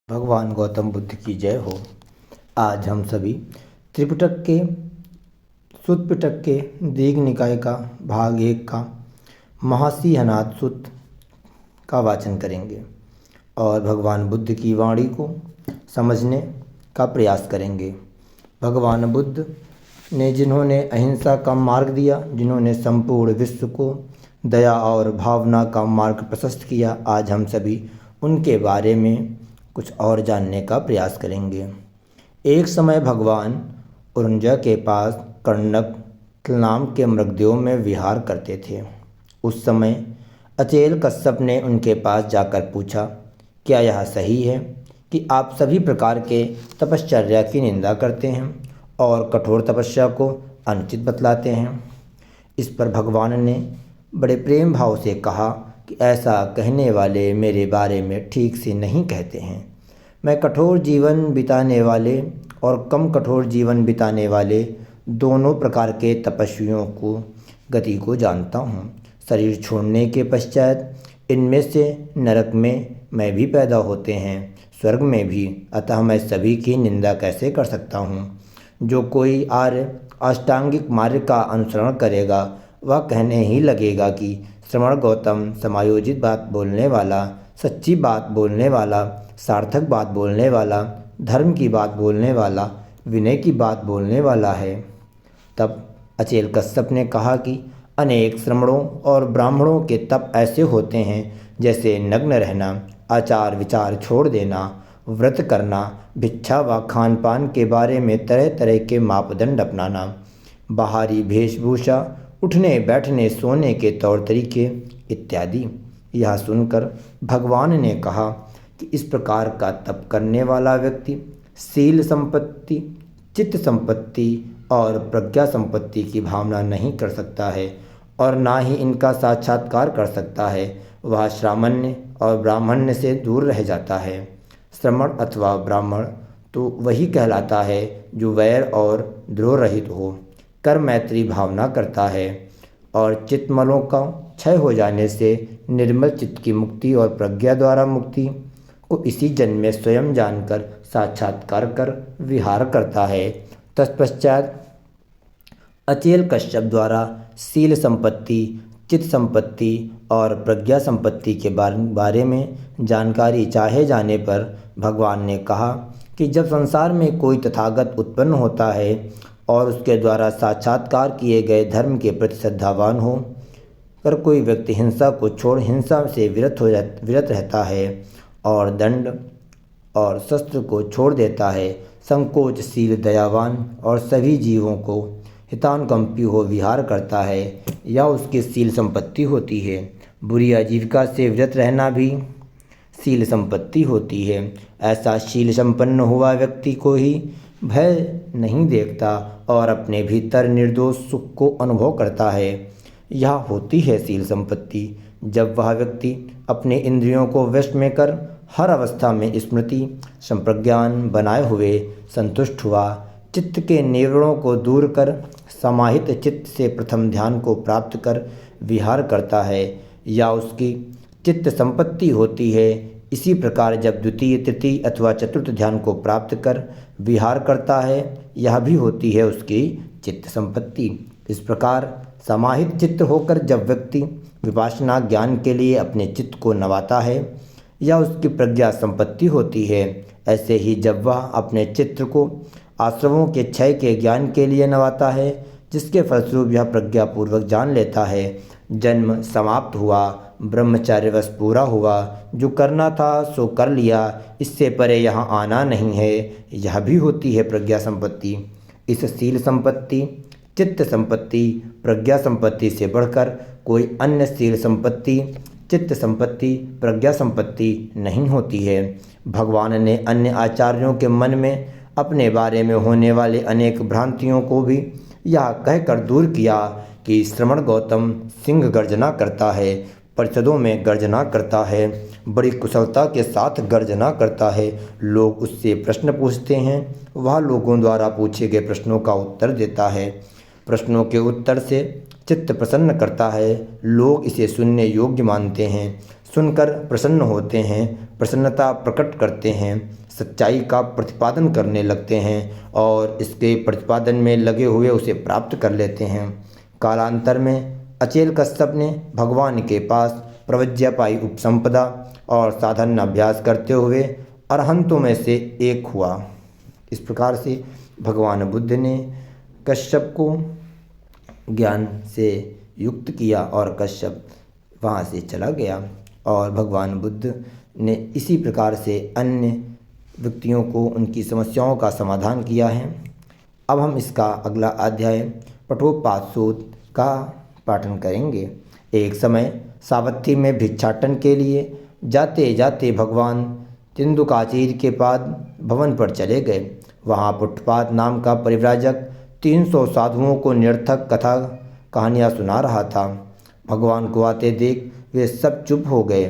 भगवान गौतम बुद्ध की जय हो। आज हम सभी त्रिपिटक के सुत्त पिटक के दीघ निकाय का भाग 1 का महासिहनाथ सुत्त का वाचन करेंगे और भगवान बुद्ध की वाणी को समझने का प्रयास करेंगे। भगवान बुद्ध ने जिन्होंने अहिंसा का मार्ग दिया, जिन्होंने संपूर्ण विश्व को दया और भावना का मार्ग प्रशस्त किया, आज हम सभी उनके बारे में कुछ और जानने का प्रयास करेंगे। एक समय भगवान उरुंजा के पास कर्णक नाम के मृगदेव में विहार करते थे। उस समय अचेल कश्यप ने उनके पास जाकर पूछा, क्या यह सही है कि आप सभी प्रकार के तपश्चर्या की निंदा करते हैं और कठोर तपस्या को अनुचित बतलाते हैं? इस पर भगवान ने बड़े प्रेम भाव से कहा कि ऐसा कहने वाले मेरे बारे में ठीक से नहीं कहते हैं। मैं कठोर जीवन बिताने वाले और कम कठोर जीवन बिताने वाले दोनों प्रकार के तपस्वियों को गति को जानता हूँ। शरीर छोड़ने के पश्चात इनमें से नरक में मैं भी पैदा होते हैं, स्वर्ग में भी, अतः मैं सभी की निंदा कैसे कर सकता हूँ? जो कोई आर्य अष्टांगिक मार्ग का अनुसरण करेगा वह कहने ही लगेगा कि श्रवण गौतम समायोजित बात बोलने वाला, सच्ची बात बोलने वाला, सार्थक बात बोलने वाला, धर्म की बात बोलने वाला, विनय की बात बोलने वाला है। तब अचेल कश्यप ने कहा कि अनेक श्रमणों और ब्राह्मणों के तप ऐसे होते हैं जैसे नग्न रहना, आचार विचार छोड़ देना, व्रत करना, भिक्षा व खान पान के बारे में तरह तरह के मापदंड अपनाना, बाहरी वेशभूषा, उठने बैठने सोने के तौर तरीके इत्यादि। यह सुनकर भगवान ने कहा कि इस प्रकार का तप करने वाला व्यक्ति शील संपत्ति, चित्त संपत्ति और प्रज्ञा संपत्ति की भावना नहीं कर सकता है और ना ही इनका साक्षात्कार कर सकता है। वह श्रामण्य और ब्राह्मण्य से दूर रह जाता है। श्रमण अथवा ब्राह्मण तो वही कहलाता है जो वैर और द्रोह रहित हो, कर मैत्री भावना करता है और चित्तमलों का क्षय हो जाने से निर्मल चित्त की मुक्ति और प्रज्ञा द्वारा मुक्ति को इसी जन्म में स्वयं जानकर साक्षात्कार कर विहार करता है। तत्पश्चात अचेल कश्यप द्वारा शील संपत्ति, चित्त संपत्ति और प्रज्ञा संपत्ति के बारे में जानकारी चाहे जाने पर भगवान ने कहा कि जब संसार में कोई तथागत उत्पन्न होता है और उसके द्वारा साक्षात्कार किए गए धर्म के प्रति श्रद्धावान हो कर कोई व्यक्ति हिंसा को छोड़ हिंसा से विरत रहता है और दंड और शस्त्र को छोड़ देता है, संकोचशील, दयावान और सभी जीवों को हितानुकंपी हो विहार करता है, यह उसकी शील संपत्ति होती है। बुरी आजीविका से विरत रहना भी शील संपत्ति होती है। ऐसा शील संपन्न हुआ व्यक्ति को ही भय नहीं देखता और अपने भीतर निर्दोष सुख को अनुभव करता है। यह होती है शील संपत्ति। जब वह व्यक्ति अपने इंद्रियों को वश में कर हर अवस्था में स्मृति संप्रज्ञान बनाए हुए संतुष्ट हुआ, चित्त के निवरणों को दूर कर समाहित चित्त से प्रथम ध्यान को प्राप्त कर विहार करता है, या उसकी चित्त संपत्ति होती है। इसी प्रकार जब द्वितीय, तृतीय अथवा चतुर्थ ध्यान को प्राप्त कर विहार करता है, यह भी होती है उसकी चित्त संपत्ति। इस प्रकार समाहित चित्त होकर जब व्यक्ति विपासना ज्ञान के लिए अपने चित्त को नवाता है, यह उसकी प्रज्ञा संपत्ति होती है। ऐसे ही जब वह अपने चित्त को आश्रमों के क्षय के ज्ञान के लिए नवाता है, जिसके फलस्वरूप यह प्रज्ञापूर्वक जान लेता है जन्म समाप्त हुआ, ब्रह्मचर्यवश पूरा हुआ, जो करना था सो कर लिया, इससे परे यहाँ आना नहीं है, यह भी होती है प्रज्ञा संपत्ति। इस शील संपत्ति, चित्त संपत्ति, प्रज्ञा संपत्ति से बढ़कर कोई अन्य शील संपत्ति, चित्त संपत्ति, प्रज्ञा संपत्ति नहीं होती है। भगवान ने अन्य आचार्यों के मन में अपने बारे में होने वाले अनेक भ्रांतियों को भी यह कहकर दूर किया कि श्रवण गौतम सिंह गर्जना करता है, परिषदों में गर्जना करता है, बड़ी कुशलता के साथ गर्जना करता है। लोग उससे प्रश्न पूछते हैं, वह लोगों द्वारा पूछे गए प्रश्नों का उत्तर देता है। प्रश्नों के उत्तर से चित्त प्रसन्न करता है, लोग इसे सुनने योग्य मानते हैं। सुनकर प्रसन्न होते हैं, प्रसन्नता प्रकट करते हैं, सच्चाई का प्रतिपादन करने लगते हैं और इसके प्रतिपादन में लगे हुए उसे प्राप्त कर लेते हैं। कालांतर में अचेल कश्यप ने भगवान के पास प्रवज्ञा पाई उपसंपदा और साधन अभ्यास करते हुए अरहंतों में से एक हुआ। इस प्रकार से भगवान बुद्ध ने कश्यप को ज्ञान से युक्त किया और कश्यप वहाँ से चला गया और भगवान बुद्ध ने इसी प्रकार से अन्य व्यक्तियों को उनकी समस्याओं का समाधान किया है। अब हम इसका अगला अध्याय पठोपपाद सूत्र का पाठन करेंगे। एक समय सावत्थी में भिक्षाटन के लिए जाते जाते भगवान तेंदुकाचीर के पाद भवन पर चले गए। वहाँ पुट्टपाद नाम का परिव्राजक 300 साधुओं को निरर्थक कथा कहानियाँ सुना रहा था। भगवान को आते देख वे सब चुप हो गए।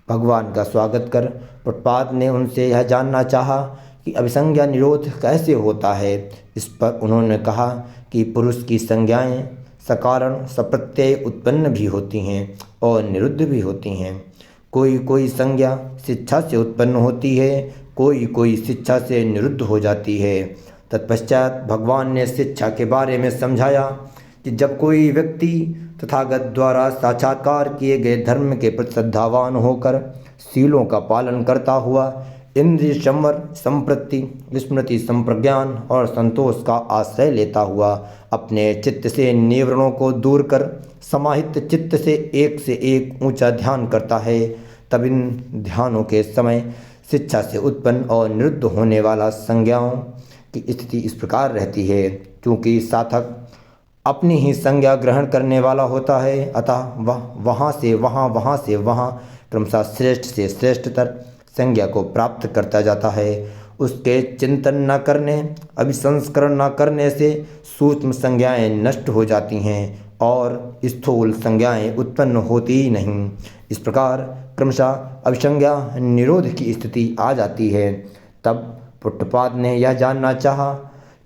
भगवान का स्वागत कर पुट्टपाद ने उनसे यह जानना चाहा कि अभिसंज्ञा निरोध कैसे होता है। इस पर उन्होंने कहा कि पुरुष की संज्ञाएं सकारण सप्रत्यय उत्पन्न भी होती हैं और निरुद्ध भी होती हैं। कोई कोई संज्ञा शिक्षा से उत्पन्न होती है, कोई कोई शिक्षा से निरुद्ध हो जाती है। तत्पश्चात भगवान ने शिक्षा के बारे में समझाया कि जब कोई व्यक्ति तथागत द्वारा साक्षात्कार किए गए धर्म के प्रति श्रद्धावान होकर शीलों का पालन करता हुआ इंद्रिय संवर संप्रति विस्मृति संप्रज्ञान और संतोष का आश्रय लेता हुआ अपने चित्त से निवरणों को दूर कर समाहित चित्त से एक ऊंचा ध्यान करता है, तब इन ध्यानों के समय शिक्षा से उत्पन्न और निरुद्ध होने वाला संज्ञाओं की स्थिति इस प्रकार रहती है। क्योंकि साधक अपनी ही संज्ञा ग्रहण करने वाला होता है, अतः वह वहाँ से वहाँ क्रमशः श्रेष्ठ से श्रेष्ठतर संज्ञा को प्राप्त करता जाता है। उसके चिंतन न करने, अभिसंस्करण न करने से सूक्ष्म संज्ञाएं नष्ट हो जाती हैं और स्थूल संज्ञाएं उत्पन्न होती ही नहीं। इस प्रकार क्रमशः अभिसंज्ञा निरोध की स्थिति आ जाती है। तब पुट्टपाद ने यह जानना चाहा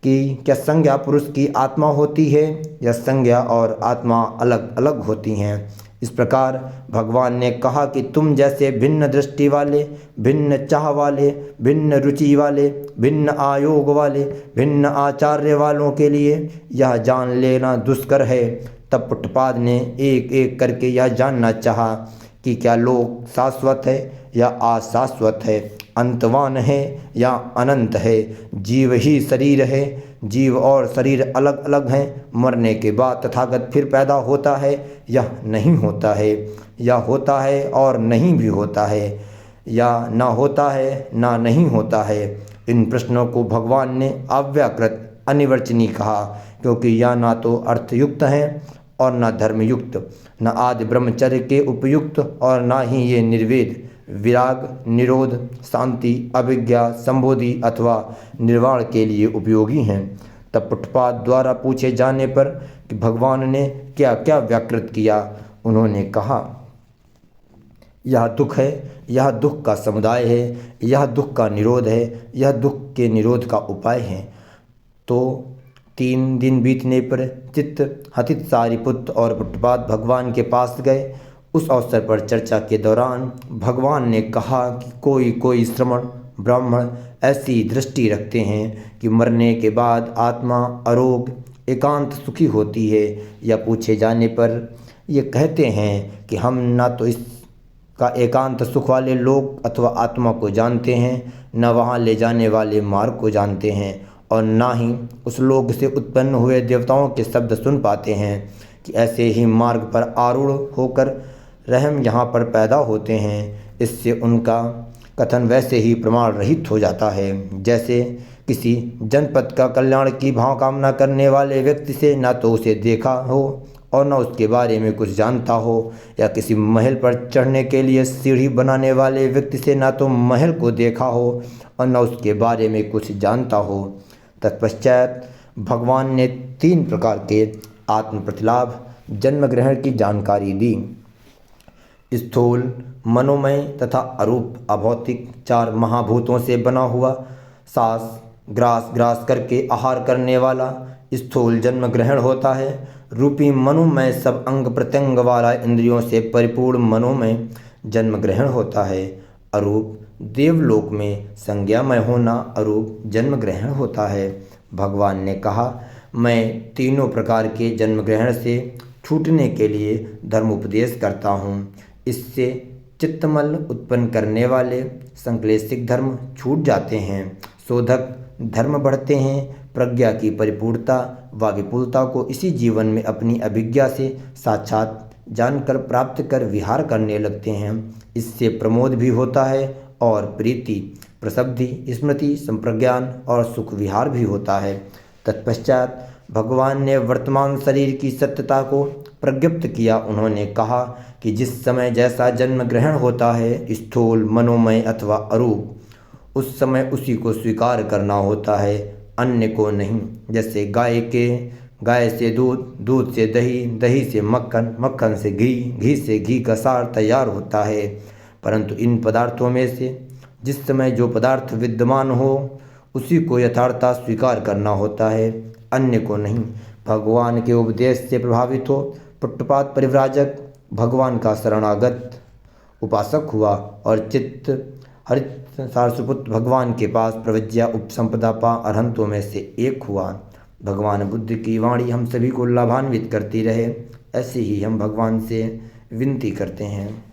कि क्या संज्ञा पुरुष की आत्मा होती है या संज्ञा और आत्मा अलग अलग होती हैं। इस प्रकार भगवान ने कहा कि तुम जैसे भिन्न दृष्टि वाले, भिन्न चाह वाले, भिन्न रुचि वाले, भिन्न आयोग वाले, भिन्न आचार्य वालों के लिए यह जान लेना दुष्कर है। तब पुट्टपाद ने एक एक करके यह जानना चाहा कि क्या लोक शाश्वत है या अशाश्वत है, अंतवान है या अनंत है, जीव ही शरीर है, जीव और शरीर अलग अलग हैं, मरने के बाद तथागत फिर पैदा होता है या नहीं होता है, या होता है और नहीं भी होता है, या ना होता है ना नहीं होता है। इन प्रश्नों को भगवान ने अव्याकृत अनिर्वचनीय कहा, क्योंकि यह ना तो अर्थयुक्त हैं और ना धर्मयुक्त, न आदि ब्रह्मचर्य के उपयुक्त और ना ही ये निर्वेद, विराग, निरोध, शांति, अभिज्ञा, संबोधि अथवा निर्वाण के लिए उपयोगी हैं। तब पुट्टपाद द्वारा पूछे जाने पर कि भगवान ने क्या क्या व्याकृत किया, उन्होंने कहा, यह दुख है, यह दुख का समुदाय है, यह दुख का निरोध है, यह दुख के निरोध का उपाय है। तो 3 दिन बीतने पर चित्त हथित सारिपुत्र और पुट्टपाद भगवान के पास गए। उस अवसर पर चर्चा के दौरान भगवान ने कहा कि कोई कोई श्रमण ब्राह्मण ऐसी दृष्टि रखते हैं कि मरने के बाद आत्मा अरोग एकांत सुखी होती है, या पूछे जाने पर ये कहते हैं कि हम ना तो इसका एकांत सुख वाले लोग अथवा आत्मा को जानते हैं, न वहाँ ले जाने वाले मार्ग को जानते हैं, और ना ही उस लोग से उत्पन्न हुए देवताओं के शब्द सुन पाते हैं कि ऐसे ही मार्ग पर आरूढ़ होकर रहम यहाँ पर पैदा होते हैं। इससे उनका कथन वैसे ही प्रमाण रहित हो जाता है जैसे किसी जनपद का कल्याण की भाव कामना करने वाले व्यक्ति से ना तो उसे देखा हो और न उसके बारे में कुछ जानता हो, या किसी महल पर चढ़ने के लिए सीढ़ी बनाने वाले व्यक्ति से ना तो महल को देखा हो और न उसके बारे में कुछ जानता हो। तत्पश्चात भगवान ने 3 प्रकार के आत्म प्रतिलाभ जन्म ग्रहण की जानकारी दी। स्थूल, मनोमय तथा अरूप अभौतिक 4 महाभूतों से बना हुआ, सांस ग्रास करके आहार करने वाला, स्थूल जन्म ग्रहण होता है। रूपी मनोमय सब अंग प्रत्यंग वाला इंद्रियों से परिपूर्ण मनोमय जन्म ग्रहण होता है। अरूप देवलोक में संज्ञामय होना अरूप जन्म ग्रहण होता है। भगवान ने कहा, मैं तीनों प्रकार के जन्म ग्रहण से छूटने के लिए धर्म उपदेश करता हूँ। इससे चित्तमल उत्पन्न करने वाले संक्लेशिक धर्म छूट जाते हैं, शोधक धर्म बढ़ते हैं। प्रज्ञा की परिपूर्णता व विपुलता को इसी जीवन में अपनी अभिज्ञा से साक्षात जानकर प्राप्त कर विहार करने लगते हैं। इससे प्रमोद भी होता है और प्रीति, प्रसब्धि, स्मृति, संप्रज्ञान और सुख विहार भी होता है। तत्पश्चात भगवान ने वर्तमान शरीर की सत्यता को प्रज्ञप्त किया। उन्होंने कहा कि जिस समय जैसा जन्म ग्रहण होता है, स्थूल, मनोमय अथवा अरूप, उस समय उसी को स्वीकार करना होता है, अन्य को नहीं। जैसे गाय से दूध, दूध से दही, दही से मक्खन, मक्खन से घी, घी से घी का सार तैयार होता है। परंतु इन पदार्थों में से जिस समय जो पदार्थ विद्यमान हो उसी को यथार्थता स्वीकार करना होता है, अन्य को नहीं। भगवान के उपदेश से प्रभावित हो पुट्टपाद परिव्राजक भगवान का शरणागत उपासक हुआ और चित्त हरित सारस्वत भगवान के पास प्रवज्ञा उपसंपदा पा अरहंतों में से एक हुआ। भगवान बुद्ध की वाणी हम सभी को लाभान्वित करती रहे, ऐसे ही हम भगवान से विनती करते हैं।